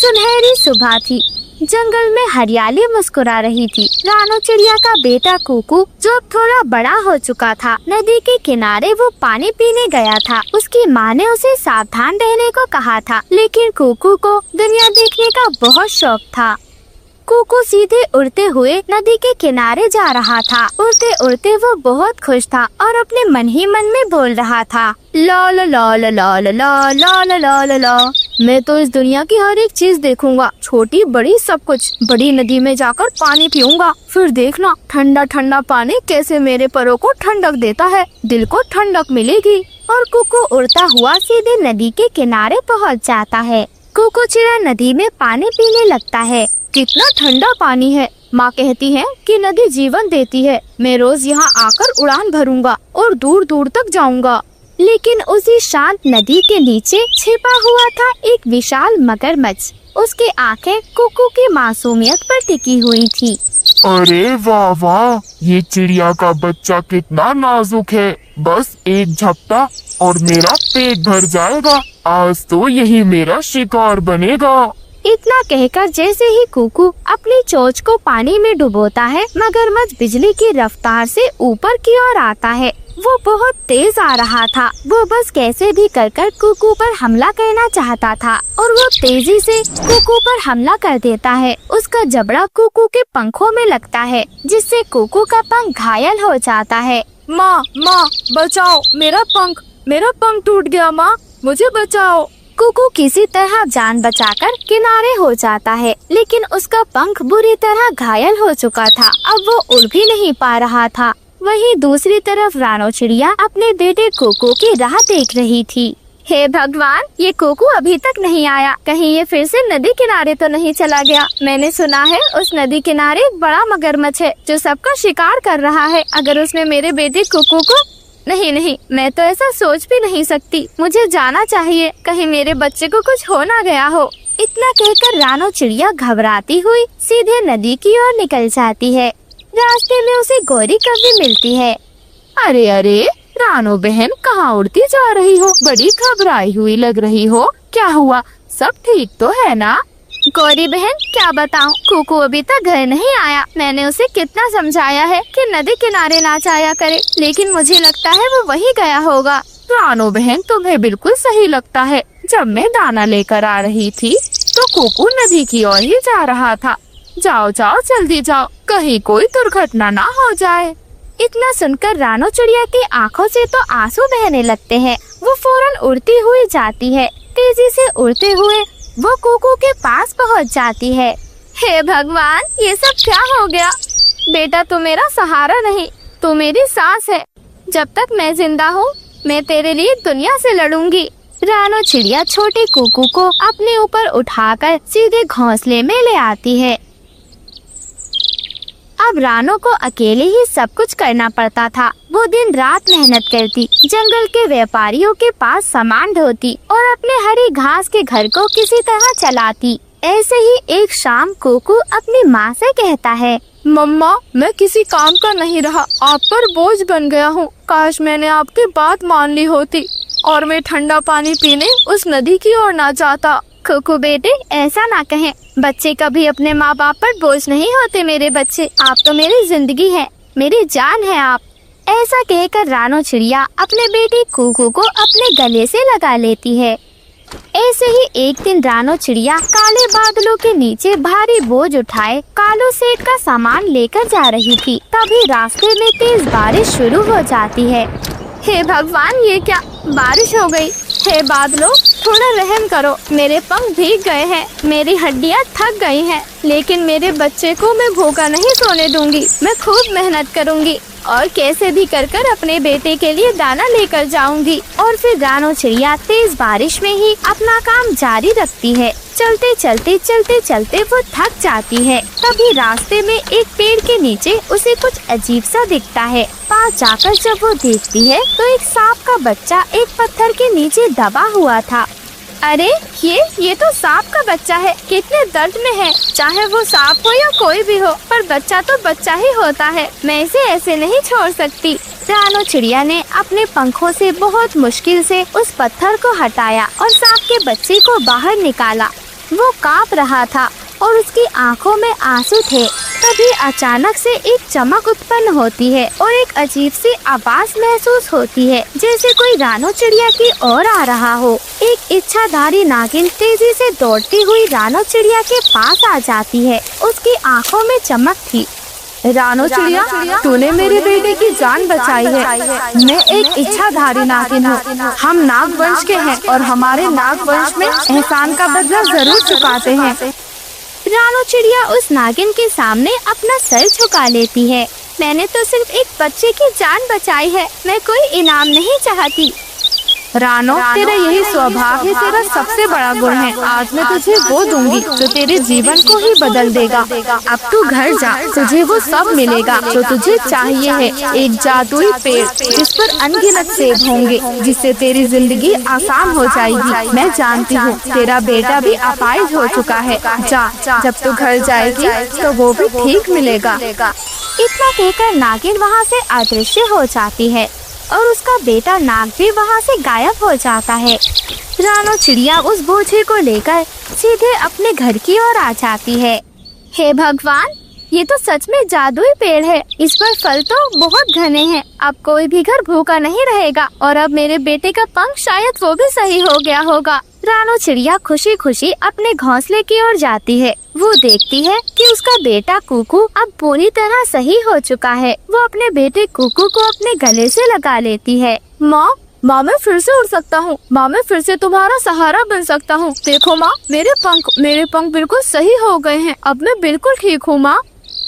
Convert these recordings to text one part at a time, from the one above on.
सुनहरी सुबह थी। जंगल में हरियाली मुस्कुरा रही थी। रानो चिड़िया का बेटा कुकू, जो अब थोड़ा बड़ा हो चुका था, नदी के किनारे वो पानी पीने गया था। उसकी माँ ने उसे सावधान रहने को कहा था, लेकिन कुकू को दुनिया देखने का बहुत शौक था। कुकू सीधे उड़ते हुए नदी के किनारे जा रहा था। उड़ते उड़ते वो बहुत खुश था और अपने मन ही मन में बोल रहा था, ला ला ला ला ला ला ला ला ला ला ला ला। मैं तो इस दुनिया की हर एक चीज देखूंगा, छोटी बड़ी सब कुछ। बड़ी नदी में जाकर पानी पीऊंगा, फिर देखना ठंडा ठंडा पानी कैसे मेरे पैरों को ठंडक देता है, दिल को ठंडक मिलेगी। और कुकू उड़ता हुआ सीधे नदी के किनारे पहुंच जाता है। कुकू चिड़िया नदी में पानी पीने लगता है। कितना ठंडा पानी है। माँ कहती है कि नदी जीवन देती है। मैं रोज यहाँ आकर उड़ान भरूंगा और दूर दूर तक जाऊंगा। लेकिन उसी शांत नदी के नीचे छिपा हुआ था एक विशाल मगरमच्छ। उसकी आंखें कुकू की मासूमियत पर टिकी हुई थी। अरे वाह वाह, ये चिड़िया का बच्चा कितना नाजुक है। बस एक झपटा और मेरा पेट भर जाएगा। आज तो यही मेरा शिकार बनेगा। इतना कहकर जैसे ही कुकू अपनी चोंच को पानी में डुबोता है, मगरमच्छ बिजली की रफ्तार से ऊपर की ओर आता है। वो बहुत तेज आ रहा था। वो बस कैसे भी कर कुकू पर हमला करना चाहता था और वो तेजी से कुकू पर हमला कर देता है। उसका जबड़ा कुकू के पंखों में लगता है, जिससे कुकू का पंख घायल हो जाता है। माँ बचाओ, मेरा पंख टूट गया। माँ मुझे बचाओ। कुकू किसी तरह जान बचाकर किनारे हो जाता है, लेकिन उसका पंख बुरी तरह घायल हो चुका था। अब वो उड़ भी नहीं पा रहा था। वहीं दूसरी तरफ रानो चिड़िया अपने बेटे कुकू की राह देख रही थी। हे भगवान, ये कुकू अभी तक नहीं आया। कहीं ये फिर से नदी किनारे तो नहीं चला गया। मैंने सुना है उस नदी किनारे एक बड़ा मगरमच्छ है जो सबका शिकार कर रहा है। अगर उसने मेरे बेटे कुकू को नहीं, मैं तो ऐसा सोच भी नहीं सकती। मुझे जाना चाहिए, कहीं मेरे बच्चे को कुछ हो ना गया हो। इतना कहकर रानो चिड़िया घबराती हुई सीधे नदी की ओर निकल जाती है। रास्ते में उसे गौरी कभी मिलती है। अरे रानो बहन, कहाँ उड़ती जा रही हो? बड़ी घबराई हुई लग रही हो। क्या हुआ? सब ठीक तो है ना? गौरी बहन, क्या बताऊं, कुकू अभी तक घर नहीं आया। मैंने उसे कितना समझाया है कि नदी किनारे ना जाया करे, लेकिन मुझे लगता है वो वहीं गया होगा। रानो बहन, तुम्हें बिल्कुल सही लगता है। जब मैं दाना लेकर आ रही थी तो कुकू नदी की ओर ही जा रहा था। जाओ जल्दी जाओ, कहीं कोई दुर्घटना ना हो जाए। इतना सुनकर रानो चिड़िया की आंखों से तो आंसू बहने लगते हैं। वो फौरन उड़ती हुई जाती है। तेजी से उड़ते हुए वो कुकू के पास पहुंच जाती है। हे भगवान, ये सब क्या हो गया? बेटा, तू मेरा सहारा नहीं, तू मेरी सांस है। जब तक मैं जिंदा हूँ, मैं तेरे लिए दुनिया से लड़ूंगी। रानो चिड़िया छोटे कुकू को अपने ऊपर उठाकर सीधे घोंसले में ले आती है। अब रानो को अकेले ही सब कुछ करना पड़ता था। वो दिन रात मेहनत करती, जंगल के व्यापारियों के पास सामान ढोती और अपने हरी घास के घर को किसी तरह चलाती। ऐसे ही एक शाम कुकू अपनी माँ से कहता है, मम्मा, मैं किसी काम का नहीं रहा, आप पर बोझ बन गया हूँ। काश मैंने आपकी बात मान ली होती और मैं ठंडा पानी पीने उस नदी की ओर ना जाता। कुकू बेटे, ऐसा ना कहें। बच्चे कभी अपने माँ बाप पर बोझ नहीं होते। मेरे बच्चे, आप तो मेरी जिंदगी है, मेरी जान है आप। ऐसा कहकर रानो चिड़िया अपने बेटे कुकू को अपने गले से लगा लेती है। ऐसे ही एक दिन रानो चिड़िया काले बादलों के नीचे भारी बोझ उठाए कालू सेठ का सामान लेकर जा रही थी। तभी रास्ते में तेज बारिश शुरू हो जाती है। हे भगवान, ये क्या बारिश हो गई। हे बादलों, थोड़ा रहम करो। मेरे पंख भीग गए हैं, मेरी हड्डियां थक गई हैं, लेकिन मेरे बच्चे को मैं भूखा नहीं सोने दूंगी। मैं खूब मेहनत करूंगी और कैसे भी कर अपने बेटे के लिए दाना लेकर जाऊंगी। और फिर रानो चिड़िया तेज बारिश में ही अपना काम जारी रखती है। चलते चलते वो थक जाती है। तभी रास्ते में एक पेड़ के नीचे उसे कुछ अजीब सा दिखता है। पास जाकर जब वो देखती है तो एक सांप का बच्चा एक पत्थर के नीचे दबा हुआ था। अरे ये तो सांप का बच्चा है। कितने दर्द में है। चाहे वो सांप हो या कोई भी हो, पर बच्चा तो बच्चा ही होता है। मैं इसे ऐसे नहीं छोड़ सकती। रानो चिड़िया ने अपने पंखों से बहुत मुश्किल से उस पत्थर को हटाया और सांप के बच्चे को बाहर निकाला। वो कांप रहा था और उसकी आंखों में आंसू थे। तभी अचानक से एक चमक उत्पन्न होती है और एक अजीब सी आवाज महसूस होती है, जैसे कोई रानो चिड़िया की ओर आ रहा हो। एक इच्छाधारी नागिन तेजी से दौड़ती हुई रानो चिड़िया के पास आ जाती है। उसकी आंखों में चमक थी। रानो चिड़िया, तूने मेरे बेटे की जान बचाई है। मैं एक इच्छाधारी नागिन हूँ। हम नाग वंश के हैं और हमारे नाग वंश में एहसान का बदला जरूर चुकाते हैं। रानो चिड़िया उस नागिन के सामने अपना सर झुका लेती है। मैंने तो सिर्फ एक बच्चे की जान बचाई है, मैं कोई इनाम नहीं चाहती। रानो, तेरा यही स्वभाव है, तेरा सबसे बड़ा गुण है। आज मैं तुझे वो दूंगी जो तेरे जीवन को ही बदल देगा। अब तू घर जा, तुझे वो सब मिलेगा जो तुझे चाहिए है। एक जादुई पेड़ जिस पर अनगिनत सेब होंगे, जिससे तेरी जिंदगी आसान हो जाएगी। मैं जानती हूँ तेरा बेटा भी अपाहिज हो चुका है। जा, जब तू घर जाएगी तो वो भी ठीक मिलेगा। इतना कहकर नागिन वहाँ से अदृश्य हो जाती है और उसका बेटा नाग भी वहाँ से गायब हो जाता है। रानो चिड़िया उस बोझे को लेकर सीधे अपने घर की ओर आ जाती है। हे भगवान, ये तो सच में जादुई पेड़ है। इस पर फल तो बहुत घने हैं। अब कोई भी घर भूखा नहीं रहेगा और अब मेरे बेटे का पंख शायद वो भी सही हो गया होगा। रानो चिड़िया खुशी खुशी अपने घोंसले की ओर जाती है। वो देखती है कि उसका बेटा कुकू अब पूरी तरह सही हो चुका है। वो अपने बेटे कुकू को अपने गले से लगा लेती है। माँ, मैं फिर से उड़ सकता हूँ। माँ, मैं फिर से तुम्हारा सहारा बन सकता हूँ। देखो माँ, मेरे पंख बिल्कुल सही हो गए हैं। अब मैं बिल्कुल ठीक हूँ माँ।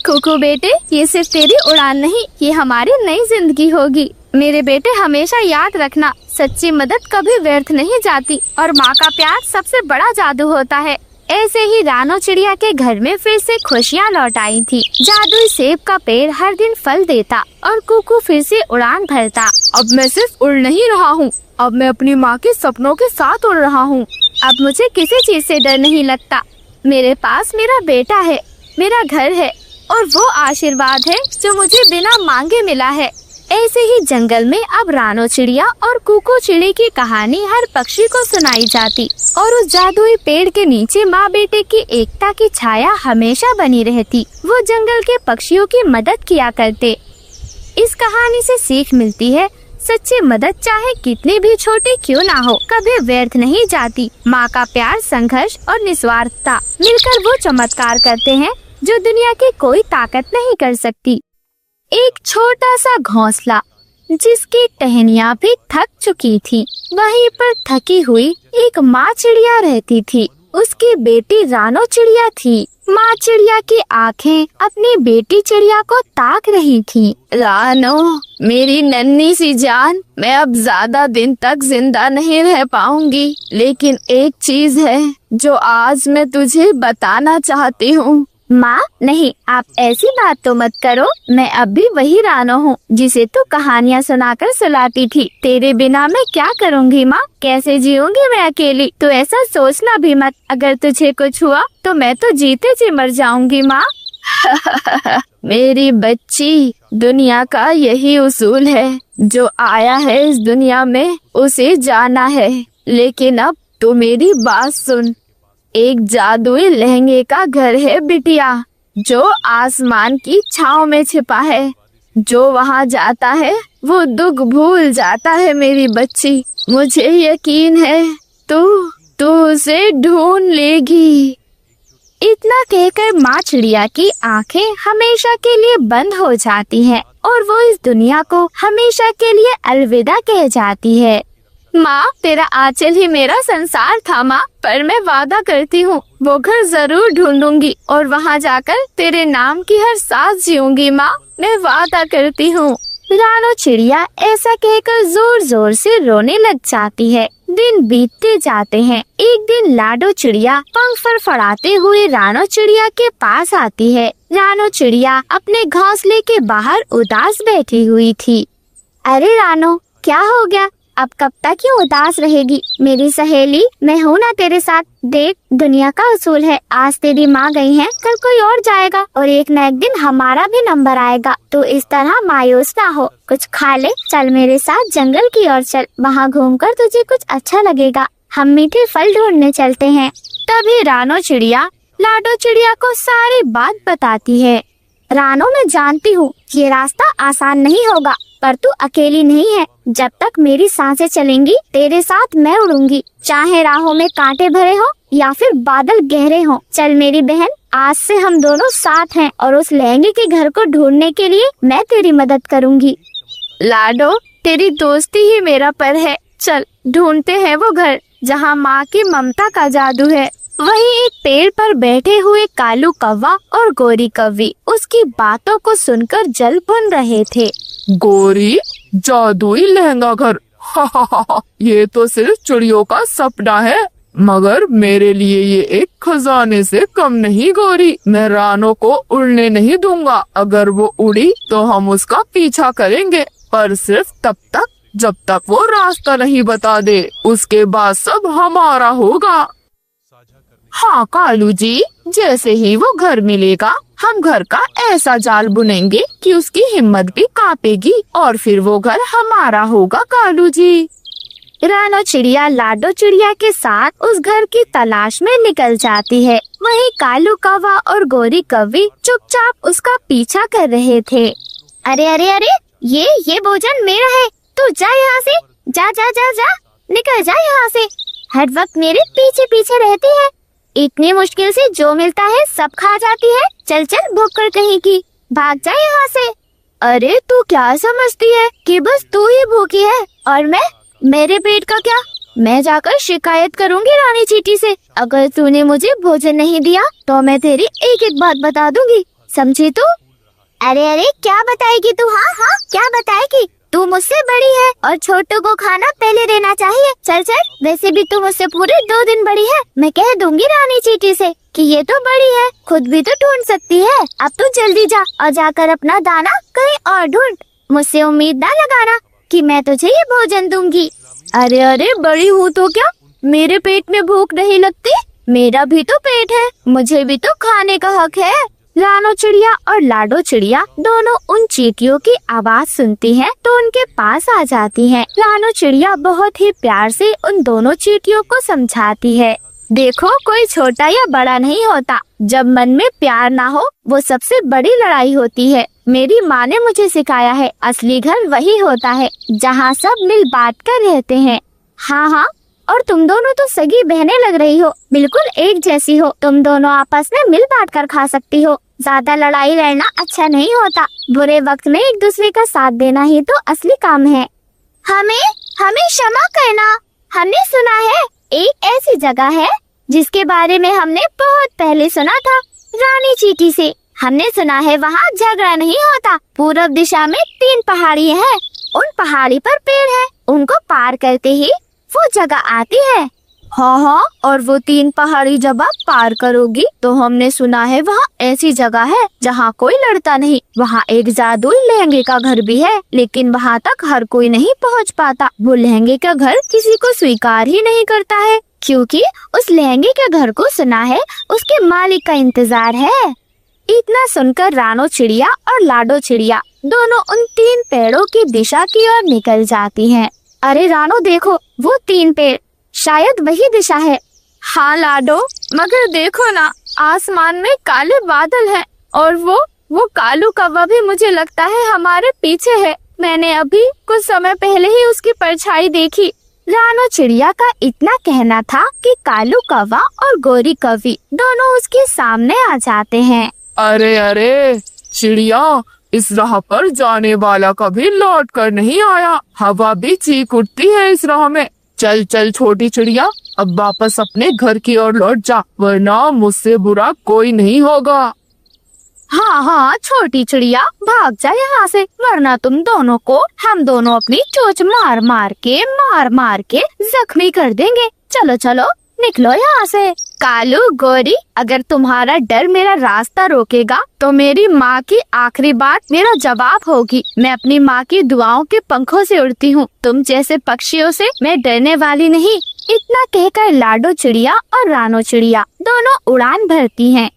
कुकू बेटे, ये सिर्फ तेरी उड़ान नहीं, ये हमारी नई जिंदगी होगी। मेरे बेटे, हमेशा याद रखना, सच्ची मदद कभी व्यर्थ नहीं जाती और माँ का प्यार सबसे बड़ा जादू होता है। ऐसे ही रानो चिड़िया के घर में फिर से खुशियाँ लौट आई थी। जादुई सेब का पेड़ हर दिन फल देता और कुकू फिर से उड़ान भरता। अब मैं सिर्फ उड़ नहीं रहा हूँ, अब मैं अपनी माँ के सपनों के साथ उड़ रहा हूँ। अब मुझे किसी चीज से डर नहीं लगता। मेरे पास मेरा बेटा है, मेरा घर है और वो आशीर्वाद है जो मुझे बिना मांगे मिला है। ऐसे ही जंगल में अब रानो चिड़िया और कुकू चिड़ी की कहानी हर पक्षी को सुनाई जाती और उस जादुई पेड़ के नीचे माँ बेटे की एकता की छाया हमेशा बनी रहती। वो जंगल के पक्षियों की मदद किया करते। इस कहानी से सीख मिलती है, सच्ची मदद चाहे कितनी भी छोटी क्यों ना हो, कभी व्यर्थ नहीं जाती। माँ का प्यार, संघर्ष और निस्वार्थता मिलकर वो चमत्कार करते हैं जो दुनिया की कोई ताकत नहीं कर सकती। एक छोटा सा घोंसला जिसकी टहनियाँ भी थक चुकी थी, वहीं पर थकी हुई एक माँ चिड़िया रहती थी। उसकी बेटी रानो चिड़िया थी। माँ चिड़िया की आंखें अपनी बेटी चिड़िया को ताक रही थी। रानो, मेरी नन्ही सी जान, मैं अब ज्यादा दिन तक जिंदा नहीं रह पाऊंगी, लेकिन एक चीज है जो आज मैं तुझे बताना चाहती हूँ। माँ नहीं, आप ऐसी बात तो मत करो। मैं अब भी वही रानो हूँ जिसे तू कहानियाँ सुनाकर सुलाती थी। तेरे बिना मैं क्या करूँगी माँ, कैसे जीऊंगी मैं अकेली। तू ऐसा सोचना भी मत, अगर तुझे कुछ हुआ तो मैं तो जीते जी मर जाऊंगी माँ। मेरी बच्ची, दुनिया का यही उसूल है, जो आया है इस दुनिया में उसे जाना है। लेकिन अब तो मेरी बात सुन। एक जादुई लहंगे का घर है बिटिया, जो आसमान की छांव में छिपा है। जो वहाँ जाता है वो दुख भूल जाता है मेरी बच्ची। मुझे यकीन है तू उसे ढूंढ लेगी। इतना कहकर माँ चिड़िया की आंखें हमेशा के लिए बंद हो जाती हैं और वो इस दुनिया को हमेशा के लिए अलविदा कह जाती है। माँ, तेरा आंचल ही मेरा संसार था माँ, पर मैं वादा करती हूँ वो घर जरूर ढूंढूंगी और वहाँ जाकर तेरे नाम की हर सांस जीऊंगी माँ, मैं वादा करती हूँ। रानो चिड़िया ऐसा कहकर जोर जोर से रोने लग जाती है। दिन बीतते जाते हैं। एक दिन लाडो चिड़िया पंख फड़फड़ाते हुए रानो चिड़िया के पास आती है। रानो चिड़िया अपने घोंसले के बाहर उदास बैठी हुई थी। अरे रानो, क्या हो गया? अब कब तक क्यों उदास रहेगी मेरी सहेली? मैं हूँ ना तेरे साथ। देख, दुनिया का उसूल है, आज तेरी माँ गई है, कल कोई और जाएगा और एक न एक दिन हमारा भी नंबर आएगा। तो इस तरह मायूस ना हो, कुछ खा ले। चल मेरे साथ जंगल की ओर चल, वहाँ घूमकर तुझे कुछ अच्छा लगेगा। हम मीठे फल ढूंढने चलते हैं। तभी रानो चिड़िया लाडो चिड़िया को सारी बात बताती है। रानो, मैं जानती हूँ ये रास्ता आसान नहीं होगा, पर तू अकेली नहीं है। जब तक मेरी सांसें चलेंगी तेरे साथ मैं उड़ूंगी, चाहे राहों में कांटे भरे हो या फिर बादल गहरे हो। चल मेरी बहन, आज से हम दोनों साथ हैं और उस लहंगे के घर को ढूंढने के लिए मैं तेरी मदद करूंगी। लाडो, तेरी दोस्ती ही मेरा पर है। चल ढूंढते हैं वो घर जहाँ माँ की ममता का जादू है। वहीं एक पेड़ पर बैठे हुए कालू कौवा और गोरी कौवी उसकी बातों को सुनकर जल भुन रहे थे। गोरी, जादुई लहंगा घर, ये तो सिर्फ चिड़ियों का सपना है, मगर मेरे लिए ये एक खजाने से कम नहीं। गोरी, मैं रानो को उड़ने नहीं दूंगा। अगर वो उड़ी तो हम उसका पीछा करेंगे, पर सिर्फ तब तक जब तक वो रास्ता नहीं बता दे। उसके बाद सब हमारा होगा। हाँ कालू जी, जैसे ही वो घर मिलेगा हम घर का ऐसा जाल बुनेंगे कि उसकी हिम्मत भी कांपेगी और फिर वो घर हमारा होगा कालू जी। रानो चिड़िया लाडो चिड़िया के साथ उस घर की तलाश में निकल जाती है। वहीं कालू कौवा और गोरी कौवी चुपचाप उसका पीछा कर रहे थे। अरे अरे अरे, ये भोजन मेरा है, तू जा यहाँ से, जा जा जा जा, निकल जा यहाँ से। हर वक्त मेरे पीछे पीछे रहती है, इतनी मुश्किल से जो मिलता है सब खा जाती है। चल चल, भूख कर कहीं की, भाग जा यहाँ से। अरे तू क्या समझती है कि बस तू ही भूखी है और मेरे पेट का क्या? मैं जाकर शिकायत करूँगी रानी चींटी से। अगर तूने मुझे भोजन नहीं दिया तो मैं तेरी एक एक बात बता दूंगी, समझी तू? अरे अरे, क्या बताएगी तू? हाँ हाँ, क्या बताएगी? तू मुझसे बड़ी है और छोटों को खाना पहले देना चाहिए। चल चल, वैसे भी तू मुझसे पूरे 2 दिन बड़ी है। मैं कह दूंगी रानी चींटी से कि ये तो बड़ी है, खुद भी तो ढूंढ सकती है। अब तू जल्दी जा और जाकर अपना दाना कहीं और ढूंढ। मुझसे उम्मीद ना लगाना कि मैं तुझे ये भोजन दूंगी। अरे अरे, बड़ी हूँ तो क्या, मेरे पेट में भूख नहीं लगती? मेरा भी तो पेट है, मुझे भी तो खाने का हक है। रानो चिड़िया और लाडो चिड़िया दोनों उन चींटियों की आवाज सुनती हैं तो उनके पास आ जाती हैं। रानो चिड़िया बहुत ही प्यार से उन दोनों चींटियों को समझाती है। देखो, कोई छोटा या बड़ा नहीं होता, जब मन में प्यार ना हो वो सबसे बड़ी लड़ाई होती है। मेरी माँ ने मुझे सिखाया है, असली घर वही होता है जहाँ सब मिल बांट कर रहते हैं। हाँ हाँ, और तुम दोनों तो सगी बहनें लग रही हो, बिल्कुल एक जैसी हो। तुम दोनों आपस में मिल बांट कर खा सकती हो। ज्यादा लड़ाई लड़ना अच्छा नहीं होता, बुरे वक्त में एक दूसरे का साथ देना ही तो असली काम है। हमें क्षमा करना। हमने सुना है एक ऐसी जगह है जिसके बारे में हमने बहुत पहले सुना था, रानी चींटी से। हमने सुना है वहाँ झगड़ा नहीं होता। पूर्व दिशा में 3 पहाड़ी हैं, उन पहाड़ी पर पेड़ है, उनको पार करते ही वो जगह आती है। हाँ हाँ, और वो 3 पहाड़ी जब आप पार करोगी तो हमने सुना है वहाँ ऐसी जगह है जहाँ कोई लड़ता नहीं। वहाँ एक जादुई लहंगे का घर भी है, लेकिन वहाँ तक हर कोई नहीं पहुँच पाता। वो लहंगे का घर किसी को स्वीकार ही नहीं करता है, क्योंकि उस लहंगे के घर को सुना है उसके मालिक का इंतजार है। इतना सुनकर रानो चिड़िया और लाडो चिड़िया दोनों उन 3 पेड़ों की दिशा की ओर निकल जाती हैं। अरे रानो, देखो वो 3 पेड़, शायद वही दिशा है। हाँ लाडो, मगर देखो ना, आसमान में काले बादल हैं और वो कालू कौवा भी मुझे लगता है हमारे पीछे है। मैंने अभी कुछ समय पहले ही उसकी परछाई देखी। रानो चिड़िया का इतना कहना था कि कालू कौवा और गोरी कौवी दोनों उसके सामने आ जाते हैं। अरे अरे चिड़िया, इस राह पर जाने वाला कभी लौट कर नहीं आया। हवा भी चीख उठती है इस राह में। चल चल छोटी चिड़िया, अब वापस अपने घर की ओर लौट जा, वरना मुझसे बुरा कोई नहीं होगा। हाँ हाँ छोटी चिड़िया, भाग जा यहाँ से, वरना हम दोनों अपनी चोंच मार मार के जख्मी कर देंगे। चलो चलो, निकलो यहाँ से। कालू गोरी, अगर तुम्हारा डर मेरा रास्ता रोकेगा तो मेरी माँ की आखिरी बात मेरा जवाब होगी। मैं अपनी माँ की दुआओं के पंखों से उड़ती हूँ, तुम जैसे पक्षियों से मैं डरने वाली नहीं। इतना कहकर लाडो चिड़िया और रानो चिड़िया दोनों उड़ान भरती हैं।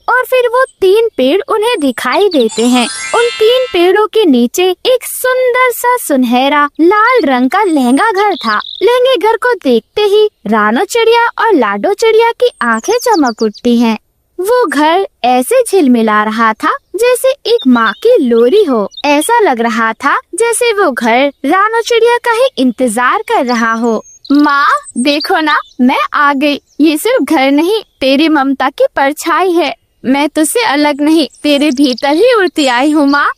और फिर वो 3 पेड़ उन्हें दिखाई देते हैं। उन 3 पेड़ों के नीचे एक सुंदर सा सुनहरा लाल रंग का लहंगा घर था। लहंगे घर को देखते ही रानो चिड़िया और लाडो चिड़िया की आंखें चमक उठती हैं। वो घर ऐसे झिलमिला रहा था जैसे एक माँ की लोरी हो। ऐसा लग रहा था जैसे वो घर रानो चिड़िया का ही इंतजार कर रहा हो। माँ देखो ना, मैं आ गई। ये सिर्फ घर नहीं, तेरी ममता की परछाई है। मैं तुझसे अलग नहीं, तेरे भीतर ही उड़ती आई हूँ माँ।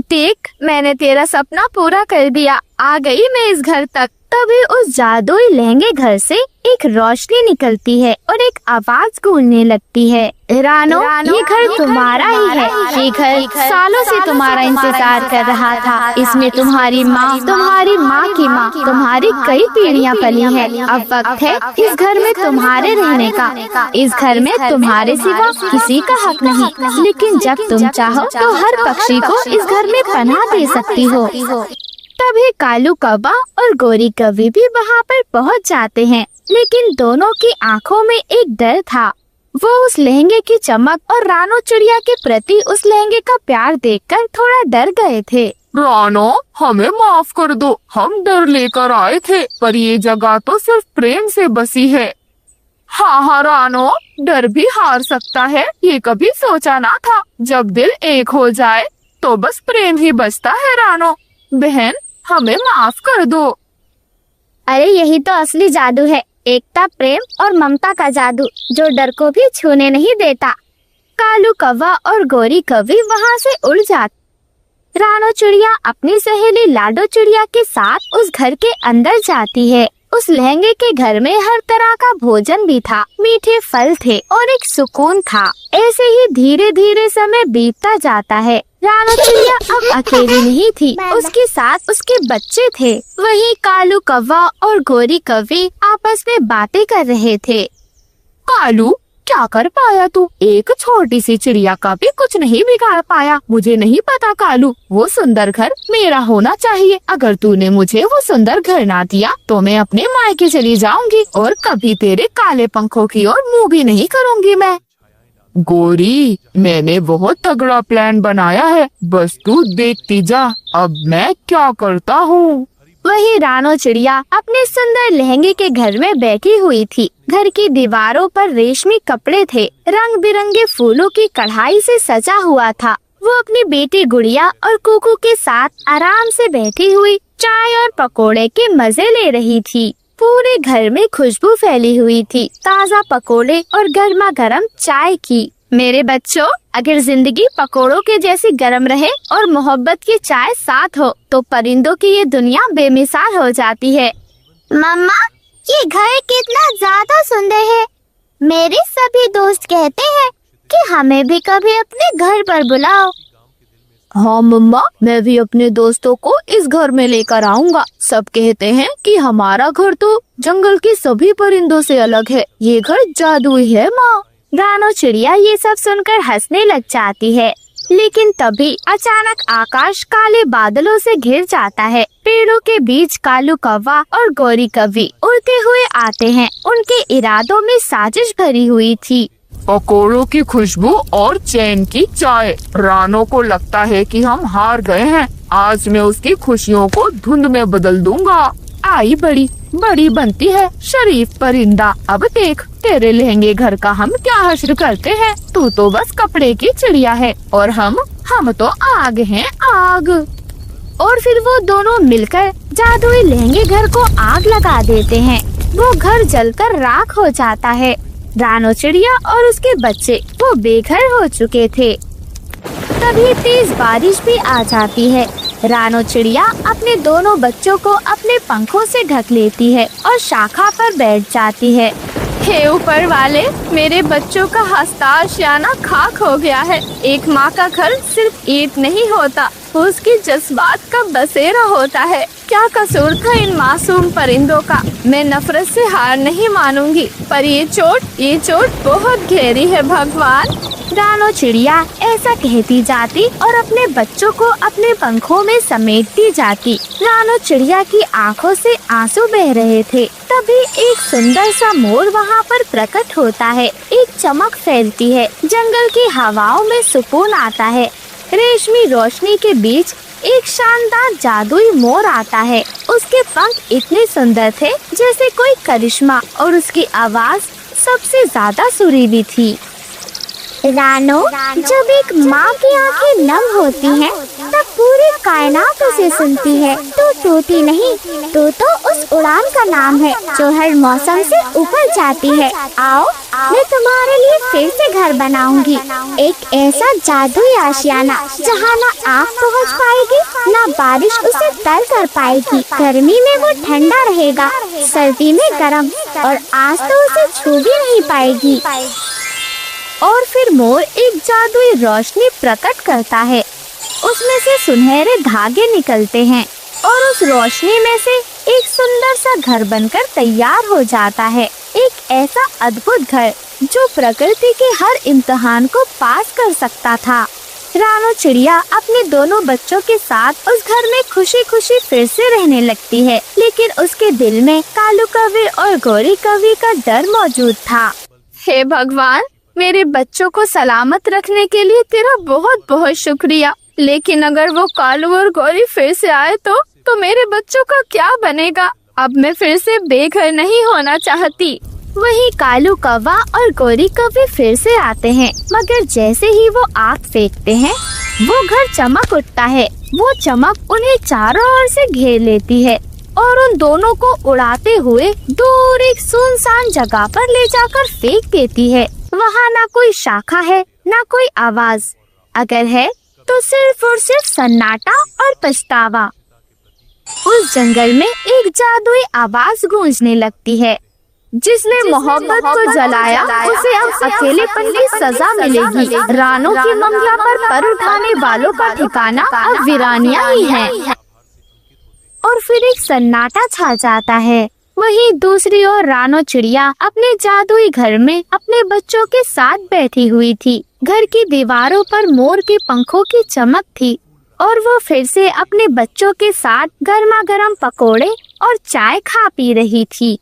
देख, मैंने तेरा सपना पूरा कर दिया। आ गई मैं इस घर तक। तभी उस जादुई लहंगे घर से एक रोशनी निकलती है और एक आवाज गूंजने लगती है। रानो, ये घर तुम्हारा ही है। ये घर सालों से तुम्हारा इंतजार कर रहा था। इसमें तुम्हारी माँ की माँ, तुम्हारी कई पीढ़ियाँ पली हैं। अब वक्त है इस घर में तुम्हारे रहने का। इस घर में तुम्हारे सिवा किसी का हक नहीं, लेकिन जब तुम चाहो तो हर पक्षी को इस घर में पनाह दे सकती हो। तभी कालू कौवा और गोरी कौवी भी वहाँ पर पहुँच जाते हैं, लेकिन दोनों की आंखों में एक डर था। वो उस लहंगे की चमक और रानो चिड़िया के प्रति उस लहंगे का प्यार देखकर थोड़ा डर गए थे। रानो, हमें माफ कर दो। हम डर लेकर आए थे, पर ये जगह तो सिर्फ प्रेम से बसी है। हाँ रानो, डर भी हार सकता है। ये कभी सोचा ना था। जब दिल एक हो जाए तो बस प्रेम ही बचता है। रानो बहन, हमें माफ कर दो। अरे यही तो असली जादू है, एकता, प्रेम और ममता का जादू, जो डर को भी छूने नहीं देता। कालू कौवा और गोरी कौवी वहाँ से उड़ जाती। रानो चिड़िया अपनी सहेली लाडो चिड़िया के साथ उस घर के अंदर जाती है। उस लहंगे के घर में हर तरह का भोजन भी था, मीठे फल थे और एक सुकून था। ऐसे ही धीरे धीरे समय बीतता जाता है। रानो चिड़िया अब अकेली नहीं थी, उसके साथ उसके बच्चे थे। वहीं कालू कौवा और गोरी कौवी आपस में बातें कर रहे थे। कालू, क्या कर पाया तू? एक छोटी सी चिड़िया का भी कुछ नहीं बिगाड़ पाया। मुझे नहीं पता कालू, वो सुंदर घर मेरा होना चाहिए। अगर तूने मुझे वो सुंदर घर ना दिया तो मैं अपने मायके चली जाऊंगी और कभी तेरे काले पंखों की ओर मुँह भी नहीं करूंगी मैं। गोरी, मैंने बहुत तगड़ा प्लान बनाया है, बस तू देखती जा अब मैं क्या करता हूँ। वही रानो चिड़िया अपने सुंदर लहंगे के घर में बैठी हुई थी। घर की दीवारों पर रेशमी कपड़े थे, रंग बिरंगे फूलों की कढ़ाई से सजा हुआ था। वो अपनी बेटी गुड़िया और कुकू के साथ आराम से बैठी हुई चाय और पकोड़े के मजे ले रही थी। पूरे घर में खुशबू फैली हुई थी, ताज़ा पकोड़े और गर्मा गर्म चाय की। मेरे बच्चों, अगर जिंदगी पकोड़ों के जैसी गर्म रहे और मोहब्बत की चाय साथ हो तो परिंदों की ये दुनिया बेमिसाल हो जाती है। मम्मा, ये घर कितना ज्यादा सुंदर है। मेरे सभी दोस्त कहते हैं कि हमें भी कभी अपने घर पर बुलाओ। हाँ मम्मा, मैं भी अपने दोस्तों को इस घर में लेकर आऊंगा। सब कहते हैं कि हमारा घर तो जंगल के सभी परिंदों से अलग है। ये घर जादुई है माँ। रानो चिड़िया ये सब सुनकर हंसने लग जाती है, लेकिन तभी अचानक आकाश काले बादलों से घिर जाता है। पेड़ों के बीच कालू कौवा और गोरी कौवी उड़ते हुए आते हैं। उनके इरादों में साजिश भरी हुई थी। पकोड़ों की खुशबू और चैन की चाय। रानो को लगता है कि हम हार गए हैं। आज मैं उसकी खुशियों को धुंध में बदल दूंगा। आई बड़ी बनती है शरीफ परिंदा। अब देख, तेरे लहंगे घर का हम क्या हश्र करते हैं। तू तो बस कपड़े की चिड़िया है और हम तो आग हैं, आग। और फिर वो दोनों मिलकर जादुई लहंगे घर को आग लगा देते हैं। वो घर जलकर राख हो जाता है। रानो चिड़िया और उसके बच्चे वो बेघर हो चुके थे। तभी तेज बारिश भी आ जाती है। रानो चिड़िया अपने दोनों बच्चों को अपने पंखों से ढक लेती है और शाखा पर बैठ जाती है। हे ऊपर वाले, मेरे बच्चों का हंसता आशियाना खाक हो गया है। एक माँ का घर सिर्फ ईंट नहीं होता, उसके जज्बात का बसेरा होता है। क्या कसूर था इन मासूम परिंदों का। मैं नफरत से हार नहीं मानूंगी, पर ये चोट बहुत गहरी है भगवान। रानो चिड़िया ऐसा कहती जाती और अपने बच्चों को अपने पंखों में समेटती जाती। रानो चिड़िया की आंखों से आंसू बह रहे थे। तभी एक सुंदर सा मोर वहाँ पर प्रकट होता है। एक चमक फैलती है, जंगल की हवाओं में सुकून आता है। रेशमी रोशनी के बीच एक शानदार जादुई मोर आता है। उसके पंख इतने सुंदर थे जैसे कोई करिश्मा, और उसकी आवाज सबसे ज्यादा सुरीली थी। रानो, जब एक माँ की आंखें नम होती हैं, तब पूरी कायनात उसे सुनती है। तू टूटी नहीं, तू तो उस उड़ान का नाम है जो हर मौसम से ऊपर जाती है। आओ, मैं तुम्हारे लिए फिर से घर बनाऊंगी, एक ऐसा जादुई आशियाना जहाँ ना आग पहुँच पाएगी, ना बारिश उसे तर कर पाएगी। गर्मी में वो ठंडा रहेगा, सर्दी में गर्म, और आज तो उसे छू भी नहीं पाएगी। और फिर मोर एक जादुई रोशनी प्रकट करता है। उसमें से सुनहरे धागे निकलते हैं और उस रोशनी में से एक सुंदर सा घर बनकर तैयार हो जाता है। एक ऐसा अद्भुत घर जो प्रकृति के हर इम्तिहान को पास कर सकता था। रानो चिड़िया अपने दोनों बच्चों के साथ उस घर में खुशी खुशी फिर से रहने लगती है, लेकिन उसके दिल में कालू कौवे और गौरी कौवे का डर मौजूद था। हे भगवान, मेरे बच्चों को सलामत रखने के लिए तेरा बहुत बहुत शुक्रिया, लेकिन अगर वो कालू और गौरी फिर से आए तो मेरे बच्चों का क्या बनेगा। अब मैं फिर से बेघर नहीं होना चाहती। वही कालू कौवा और गौरी कौवे फिर से आते हैं, मगर जैसे ही वो आग फेंकते हैं, वो घर चमक उठता है। वो चमक उन्हें चारों ओर से घेर लेती है और उन दोनों को उड़ाते हुए दूर एक सुनसान जगह पर ले जाकर फेंक देती है। वहाँ ना कोई शाखा है, ना कोई आवाज, अगर है तो सिर्फ और सिर्फ सन्नाटा और पछतावा। उस जंगल में एक जादुई आवाज गूंजने लगती है, जिसने मोहब्बत को जलाया उसे अब अकेलेपन की सजा मिलेगी। रानो की मंगिया पर उठाने वालों का ठिकाना अब वीरानियां ही है। और फिर एक सन्नाटा छा जाता है। वहीं दूसरी ओर रानो चिड़िया अपने जादुई घर में अपने बच्चों के साथ बैठी हुई थी। घर की दीवारों पर मोर के पंखों की चमक थी और वो फिर से अपने बच्चों के साथ गर्मा गर्म पकोड़े और चाय खा पी रही थी।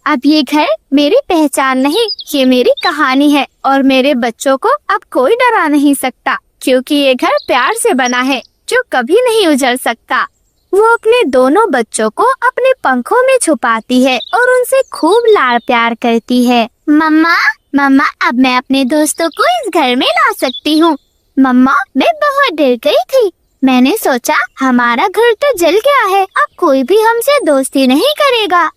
अब ये घर मेरी पहचान नहीं, ये मेरी कहानी है और मेरे बच्चों को अब कोई डरा नहीं सकता, क्योंकि ये घर प्यार से बना है जो कभी नहीं उजड़ सकता। वो अपने दोनों बच्चों को अपने पंखों में छुपाती है और उनसे खूब लाड़ प्यार करती है। मम्मा, अब मैं अपने दोस्तों को इस घर में ला सकती हूँ। मम्मा, मैं बहुत डर गई थी। मैंने सोचा हमारा घर तो जल गया है, अब कोई भी हमसे दोस्ती नहीं करेगा।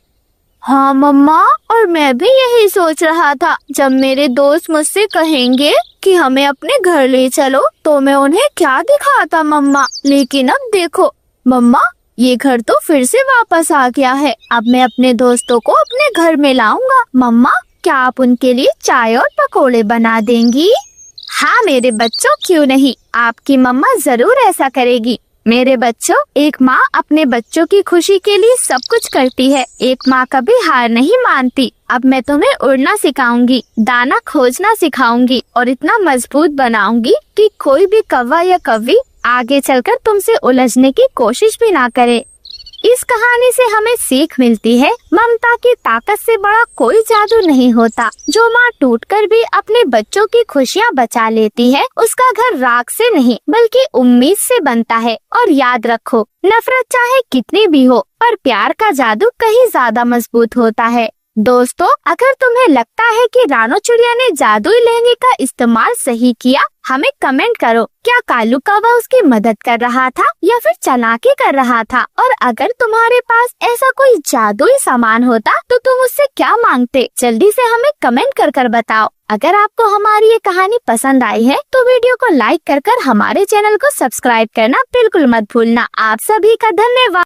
हाँ मम्मा, और मैं भी यही सोच रहा था। जब मेरे दोस्त मुझसे कहेंगे कि हमें अपने घर ले चलो, तो मैं उन्हें क्या दिखाता मम्मा। लेकिन अब देखो मम्मा, ये घर तो फिर से वापस आ गया है। अब मैं अपने दोस्तों को अपने घर में लाऊंगा। मम्मा, क्या आप उनके लिए चाय और पकोड़े बना देंगी? हाँ मेरे बच्चों, क्यों नहीं, आपकी मम्मा जरूर ऐसा करेगी। मेरे बच्चों, एक माँ अपने बच्चों की खुशी के लिए सब कुछ करती है। एक माँ कभी हार नहीं मानती। अब मैं तुम्हें उड़ना सिखाऊंगी, दाना खोजना सिखाऊंगी और इतना मजबूत बनाऊंगी कि कोई भी कौवा या कौवी आगे चलकर तुमसे उलझने की कोशिश भी ना करे। इस कहानी से हमें सीख मिलती है, ममता की ताकत से बड़ा कोई जादू नहीं होता। जो माँ टूटकर भी अपने बच्चों की खुशियाँ बचा लेती है, उसका घर राख से नहीं बल्कि उम्मीद से बनता है। और याद रखो, नफरत चाहे कितनी भी हो, पर प्यार का जादू कहीं ज्यादा मजबूत होता है। दोस्तों, अगर तुम्हें लगता है कि रानो चिड़िया ने जादुई लहंगे का इस्तेमाल सही किया, हमें कमेंट करो। क्या कालू कौवा उसकी मदद कर रहा था या फिर चालाकी कर रहा था? और अगर तुम्हारे पास ऐसा कोई जादुई सामान होता तो तुम उससे क्या मांगते? जल्दी से हमें कमेंट कर बताओ। अगर आपको हमारी ये कहानी पसंद आई है तो वीडियो को लाइक कर हमारे चैनल को सब्सक्राइब करना बिल्कुल मत भूलना। आप सभी का धन्यवाद।